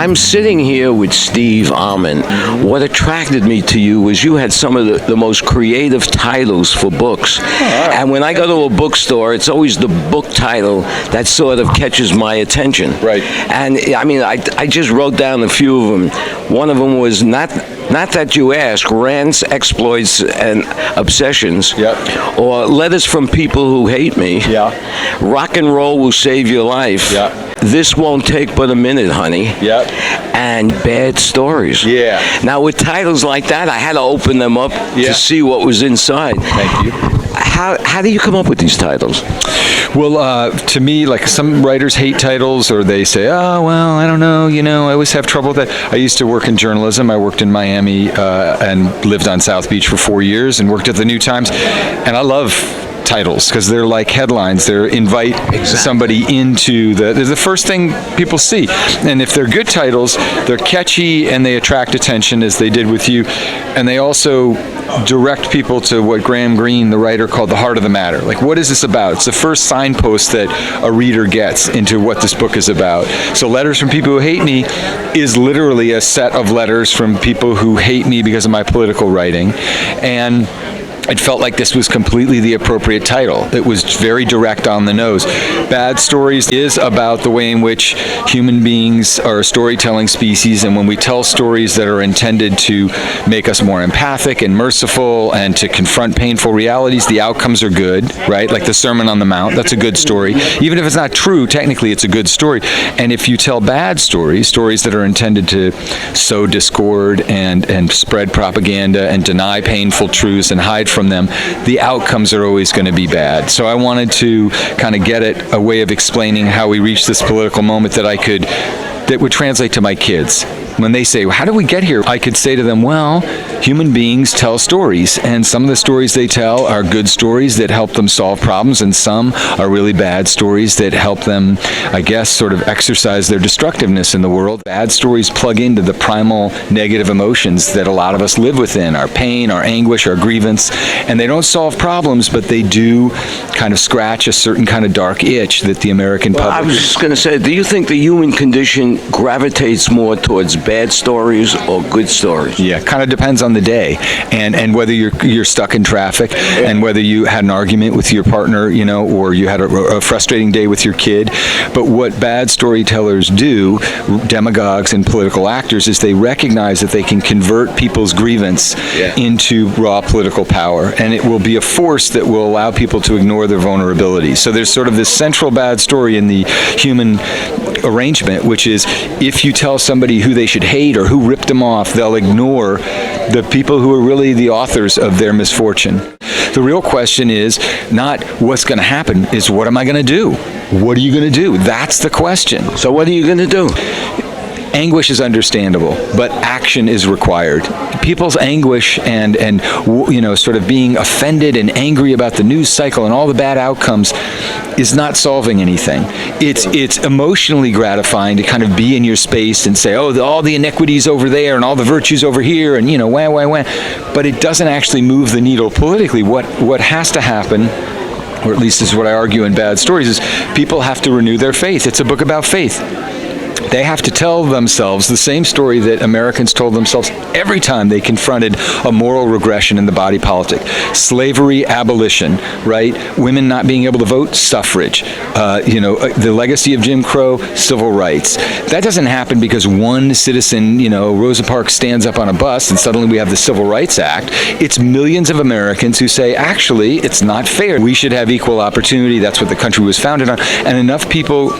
I'm sitting here with Steve Almond. What attracted me to you was you had some of the most creative titles for books. And when I go to a bookstore, it's always the book title that sort of catches my attention. Right. And I mean, I just wrote down a few of them. One of them was Not That You Ask, Rants, Exploits, and Obsessions. Yep. Or Letters from People Who Hate Me. Yeah. Rock and Roll Will Save Your Life. Yeah. This Won't Take But a Minute, Honey. Yep. And Bad Stories. Yeah. Now, with titles like that, I had to open them up to see what was inside. Thank you. How do you come up with these titles? Well, to me, like some writers hate titles, or they say, oh, well, I don't know, I always have trouble with that. I used to work in journalism. I worked in Miami and lived on South Beach for 4 years and worked at the New Times. And I love titles because they're like headlines. They invite somebody into they're the first thing people see. And if they're good titles, they're catchy and they attract attention, as they did with you. And they also direct people to what Graham Greene, the writer, called the heart of the matter. Like, what is this about? It's the first signpost that a reader gets into what this book is about. So Letters from People Who Hate Me is literally a set of letters from people who hate me because of my political writing. And it felt like this was completely the appropriate title. It was very direct on the nose. Bad Stories is about the way in which human beings are a storytelling species, and when we tell stories that are intended to make us more empathic and merciful and to confront painful realities, the outcomes are good, right? Like the Sermon on the Mount, that's a good story. Even if it's not true, technically it's a good story. And if you tell bad stories, stories that are intended to sow discord and spread propaganda and deny painful truths and hide from them, the outcomes are always going to be bad. So I wanted to kind of get at a way of explaining how we reached this political moment that would translate to my kids. When they say, how did we get here? I could say to them, well, human beings tell stories, and some of the stories they tell are good stories that help them solve problems, and some are really bad stories that help them, I guess, sort of exercise their destructiveness in the world. Bad stories plug into the primal negative emotions that a lot of us live within, our pain, our anguish, our grievance, and they don't solve problems, but they do kind of scratch a certain kind of dark itch that the American public... I was just going to say, do you think the human condition gravitates more towards bad stories or good stories? Yeah, kind of depends on the day, and whether you're stuck in traffic, and whether you had an argument with your partner, or you had a frustrating day with your kid. But what bad storytellers do, demagogues and political actors, is they recognize that they can convert people's grievance into raw political power, and it will be a force that will allow people to ignore their vulnerabilities. So there's sort of this central bad story in the human arrangement, which is if you tell somebody who they should hate or who ripped them off, they'll ignore the people who are really the authors of their misfortune. The real question is not what's going to happen, is what am I going to do? What are you going to do? That's the question. So what are you going to do? Anguish is understandable, but action is required. People's anguish and sort of being offended and angry about the news cycle and all the bad outcomes is not solving anything. It's emotionally gratifying to kind of be in your space and say, oh, all the inequities over there and all the virtues over here, and wah. But it doesn't actually move the needle politically. What has to happen, or at least this is what I argue in Bad Stories, is people have to renew their faith. It's a book about faith. They have to tell themselves the same story that Americans told themselves every time they confronted a moral regression in the body politic. Slavery, abolition, right? Women not being able to vote, suffrage. The legacy of Jim Crow, civil rights. That doesn't happen because one citizen, Rosa Parks stands up on a bus and suddenly we have the Civil Rights Act. It's millions of Americans who say, actually, it's not fair. We should have equal opportunity. That's what the country was founded on. And enough people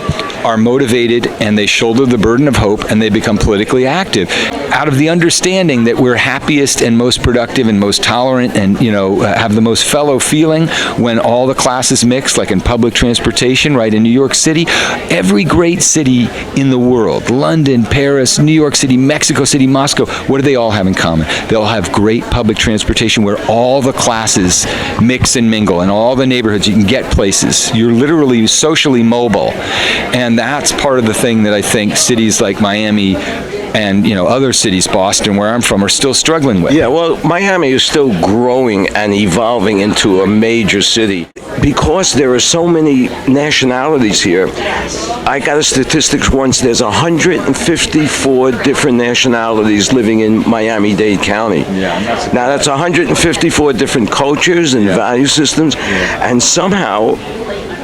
are motivated and they shoulder the burden of hope and they become politically active out of the understanding that we're happiest and most productive and most tolerant and have the most fellow feeling when all the classes mix, like in public transportation, right? In New York City, every great city in the world, London, Paris, New York City, Mexico City, Moscow, what do they all have in common? They all have great public transportation where all the classes mix and mingle, and all the neighborhoods you can get places. You're literally socially mobile. And And that's part of the thing that I think cities like Miami and other cities, Boston, where I'm from, are still struggling with. Yeah, well, Miami is still growing and evolving into a major city. Because there are so many nationalities here, I got a statistics once, there's 154 different nationalities living in Miami-Dade County. Yeah, now that's 154 different cultures and value systems, and somehow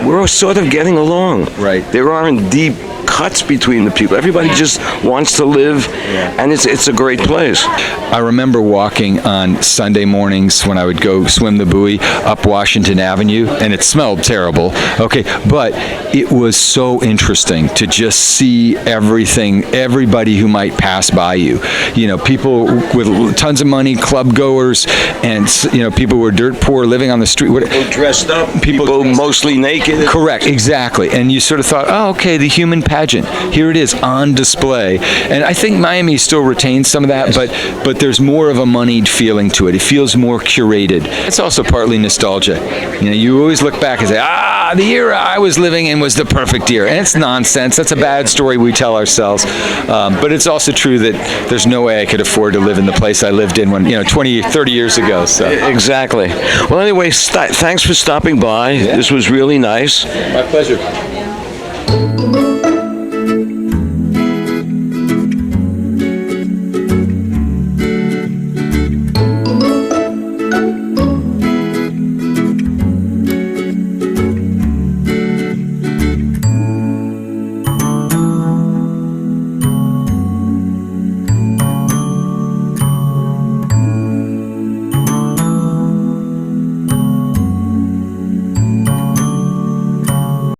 we're all sort of getting along. Right. There aren't deep cuts between the people. Everybody just wants to live, and it's a great place. I remember walking on Sunday mornings when I would go swim the buoy up Washington Avenue, and it smelled terrible. Okay, but it was so interesting to just see everybody who might pass by you. People with tons of money, club goers, and people who were dirt poor living on the street. People dressed up, people mostly naked. Correct, exactly. And you sort of thought, oh, okay, the human pageant. Here it is on display. And I think Miami still retains some of that, but there's more of a moneyed feeling to it. It feels more curated. It's also partly nostalgia. You always look back and say, the era I was living in was the perfect era. And it's nonsense. That's a bad story we tell ourselves. But it's also true that there's no way I could afford to live in the place I lived in when 20, 30 years ago. So. Exactly. Well, anyway, thanks for stopping by. Yeah. This was really nice. My pleasure.